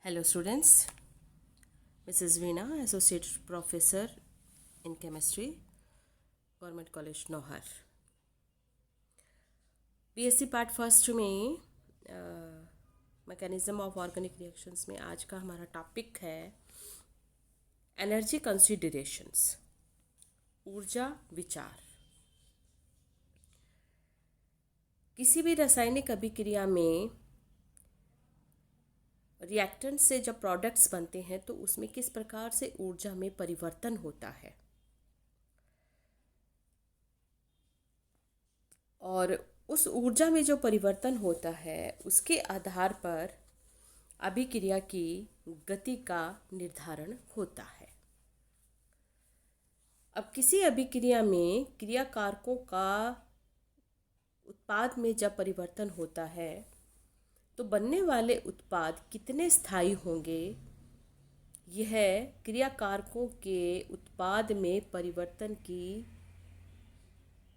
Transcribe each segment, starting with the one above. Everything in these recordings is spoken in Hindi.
Hello students, Mrs. Veena, Associate Professor in Chemistry, Government College Nohar. BSc part first में मैकेनिज्म ऑफ ऑर्गेनिक रिएक्शंस में आज का हमारा टॉपिक है एनर्जी कंसीडरेशंस, ऊर्जा विचार। किसी भी रासायनिक अभिक्रिया में रिएक्टेंट से जब प्रोडक्ट्स बनते हैं तो उसमें किस प्रकार से ऊर्जा में परिवर्तन होता है और उस ऊर्जा में जो परिवर्तन होता है उसके आधार पर अभिक्रिया की गति का निर्धारण होता है। अब किसी अभिक्रिया में क्रिया कारकों का उत्पाद में जब परिवर्तन होता है तो बनने वाले उत्पाद कितने स्थायी होंगे, यह क्रिया कारकों के उत्पाद में परिवर्तन की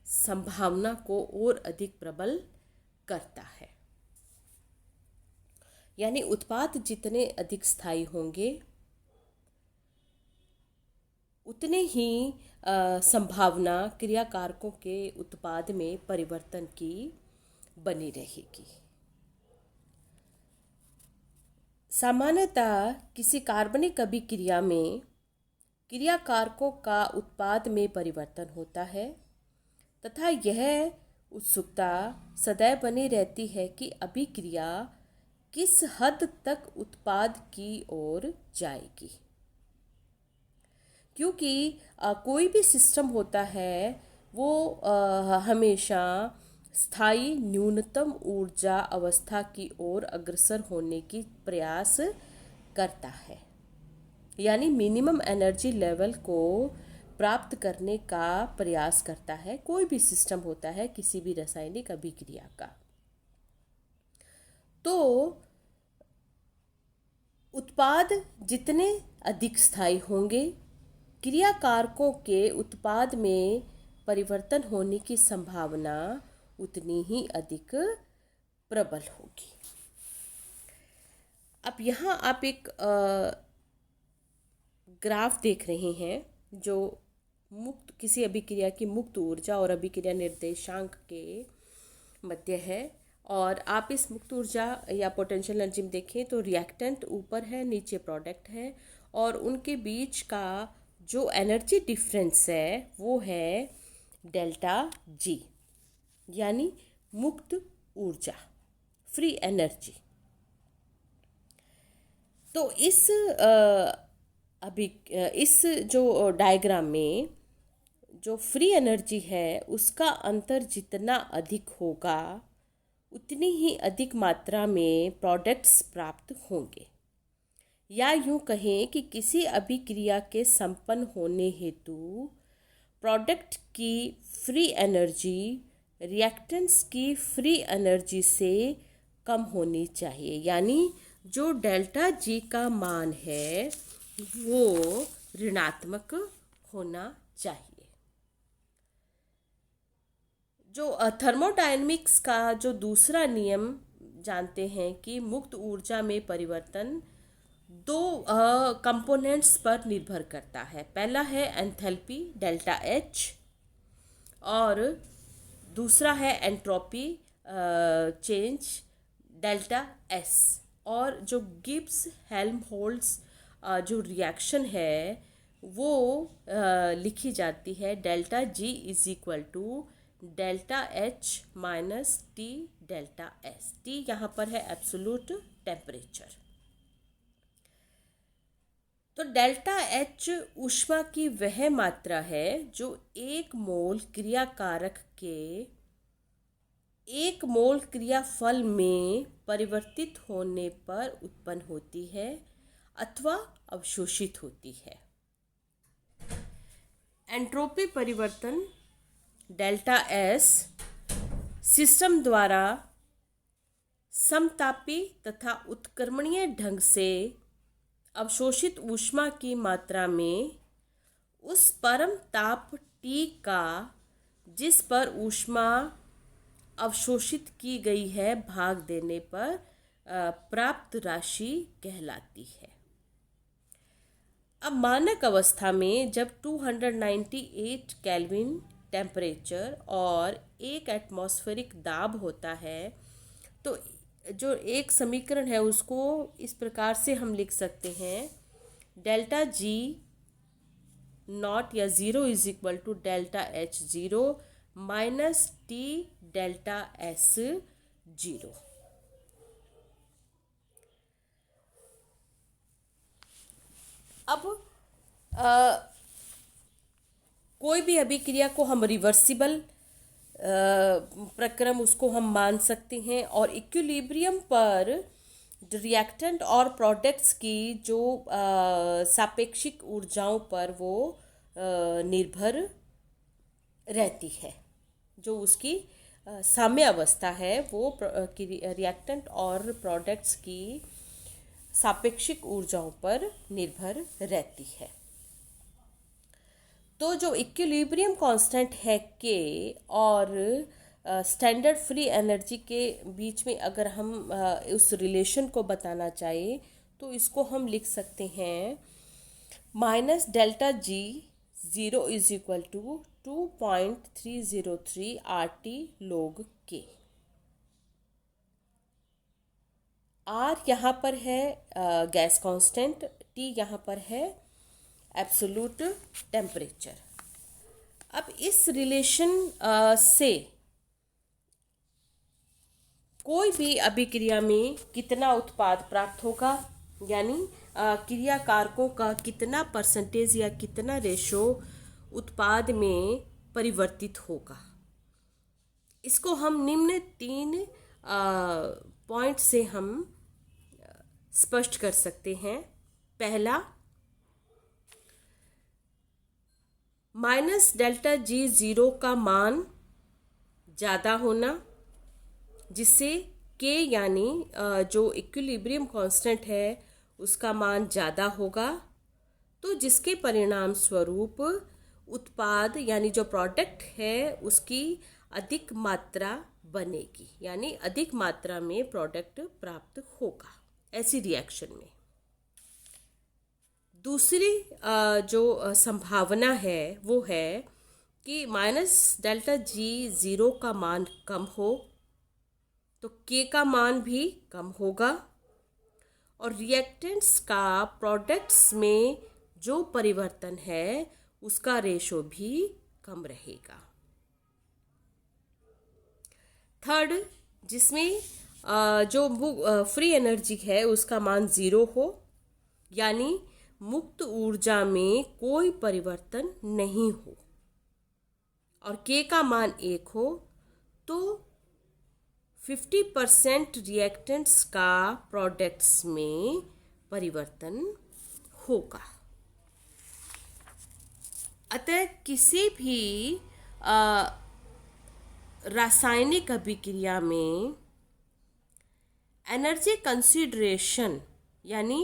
संभावना को और अधिक प्रबल करता है। यानी उत्पाद जितने अधिक स्थायी होंगे उतने ही संभावना क्रिया कारकों के उत्पाद में परिवर्तन की बनी रहेगी। सामान्यतः किसी कार्बनिक अभिक्रिया में क्रिया कारकों का उत्पाद में परिवर्तन होता है तथा यह उत्सुकता सदैव बनी रहती है कि अभिक्रिया किस हद तक उत्पाद की ओर जाएगी, क्योंकि कोई भी सिस्टम होता है वो हमेशा स्थायी न्यूनतम ऊर्जा अवस्था की ओर अग्रसर होने की प्रयास करता है, यानी मिनिमम एनर्जी लेवल को प्राप्त करने का प्रयास करता है। कोई भी सिस्टम होता है किसी भी रासायनिक अभिक्रिया का, तो उत्पाद जितने अधिक स्थायी होंगे क्रिया कारकों के उत्पाद में परिवर्तन होने की संभावना उतनी ही अधिक प्रबल होगी। अब यहाँ आप एक ग्राफ देख रहे हैं जो मुक्त किसी अभिक्रिया की मुक्त ऊर्जा और अभिक्रिया निर्देशांक के मध्य है, और आप इस मुक्त ऊर्जा या पोटेंशियल एनर्जी में देखें तो रिएक्टेंट ऊपर है, नीचे प्रोडक्ट है, और उनके बीच का जो एनर्जी डिफरेंस है वो है डेल्टा जी, यानी मुक्त ऊर्जा, फ्री एनर्जी। तो इस जो डायग्राम में जो फ्री एनर्जी है उसका अंतर जितना अधिक होगा उतनी ही अधिक मात्रा में प्रोडक्ट्स प्राप्त होंगे, या यूं कहें कि किसी अभिक्रिया के संपन्न होने हेतु प्रोडक्ट की फ्री एनर्जी रिएक्टेंट्स की फ्री एनर्जी से कम होनी चाहिए, यानी जो डेल्टा जी का मान है वो ऋणात्मक होना चाहिए। जो थर्मोडायनेमिक्स का जो दूसरा नियम जानते हैं कि मुक्त ऊर्जा में परिवर्तन दो कंपोनेंट्स पर निर्भर करता है। पहला है एंथैल्पी डेल्टा एच और दूसरा है एंट्रोपी चेंज डेल्टा एस। और जो गिब्स हेल्महोल्ट्ज जो रिएक्शन है वो लिखी जाती है delta G is equal to delta H minus T delta S. T यहाँ पर है एब्सोल्यूट टेम्परेचर। तो डेल्टा एच ऊष्मा की वह मात्रा है जो एक मोल क्रिया कारक के एक मोल क्रियाफल में परिवर्तित होने पर उत्पन्न होती है अथवा अवशोषित होती है। एंट्रोपी परिवर्तन डेल्टा एस सिस्टम द्वारा समतापी तथा उत्क्रमणीय ढंग से अवशोषित ऊष्मा की मात्रा में उस परम ताप T का जिस पर ऊष्मा अवशोषित की गई है भाग देने पर प्राप्त राशि कहलाती है। अब मानक अवस्था में जब 298 केल्विन टेम्परेचर और 1 एटमॉस्फेरिक दाब होता है, तो जो एक समीकरण है उसको इस प्रकार से हम लिख सकते हैं, डेल्टा जी नॉट या zero is equal to delta H zero minus T delta S zero. अब कोई भी अभिक्रिया को हम रिवर्सिबल प्रक्रम उसको हम मान सकते हैं, और इक्विलिब्रियम पर रिएक्टेंट और प्रोडक्ट्स की जो सापेक्षिक ऊर्जाओं पर वो निर्भर रहती है। जो उसकी साम्य अवस्था है वो रिएक्टेंट और प्रोडक्ट्स की सापेक्षिक ऊर्जाओं पर निर्भर रहती है। तो जो इक्विलिब्रियम कांस्टेंट है के और स्टैंडर्ड फ्री एनर्जी के बीच में अगर हम उस रिलेशन को बताना चाहें तो इसको हम लिख सकते हैं minus delta G zero is equal to 2.303 RT log K। R यहाँ पर है गैस कांस्टेंट, T यहाँ पर है एब्सोल्यूट टेम्परेचर। अब इस रिलेशन से कोई भी अभिक्रिया में कितना उत्पाद प्राप्त होगा, यानी क्रिया कारकों का कितना परसेंटेज या कितना रेशो उत्पाद में परिवर्तित होगा, इसको हम निम्न 3 पॉइंट से हम स्पष्ट कर सकते हैं। पहला, माइनस डेल्टा जी ज़ीरो का मान ज़्यादा होना, जिससे के यानी जो इक्विलिब्रियम कांस्टेंट है उसका मान ज़्यादा होगा, तो जिसके परिणाम स्वरूप उत्पाद यानी जो प्रोडक्ट है उसकी अधिक मात्रा बनेगी, यानी अधिक मात्रा में प्रोडक्ट प्राप्त होगा ऐसी रिएक्शन में। दूसरी जो संभावना है वो है कि माइनस डेल्टा जी ज़ीरो का मान कम हो तो के का मान भी कम होगा, और रिएक्टेंट्स का प्रोडक्ट्स में जो परिवर्तन है उसका रेशो भी कम रहेगा। थर्ड, जिसमें जो फ्री एनर्जी है उसका मान ज़ीरो हो, यानी मुक्त ऊर्जा में कोई परिवर्तन नहीं हो, और के का मान 1 हो, तो 50% रिएक्टेंट्स का प्रोडक्ट्स में परिवर्तन होगा। अतः किसी भी रासायनिक अभिक्रिया में एनर्जी कंसीडरेशन यानी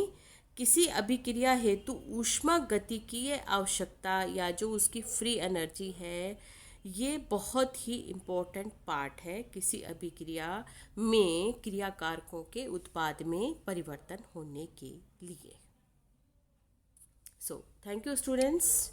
किसी अभिक्रिया हेतु ऊष्मागतिकीय आवश्यकता या जो उसकी फ्री एनर्जी है, ये बहुत ही इम्पोर्टेंट पार्ट है किसी अभिक्रिया में क्रिया कारकों के उत्पाद में परिवर्तन होने के लिए। So thank you students.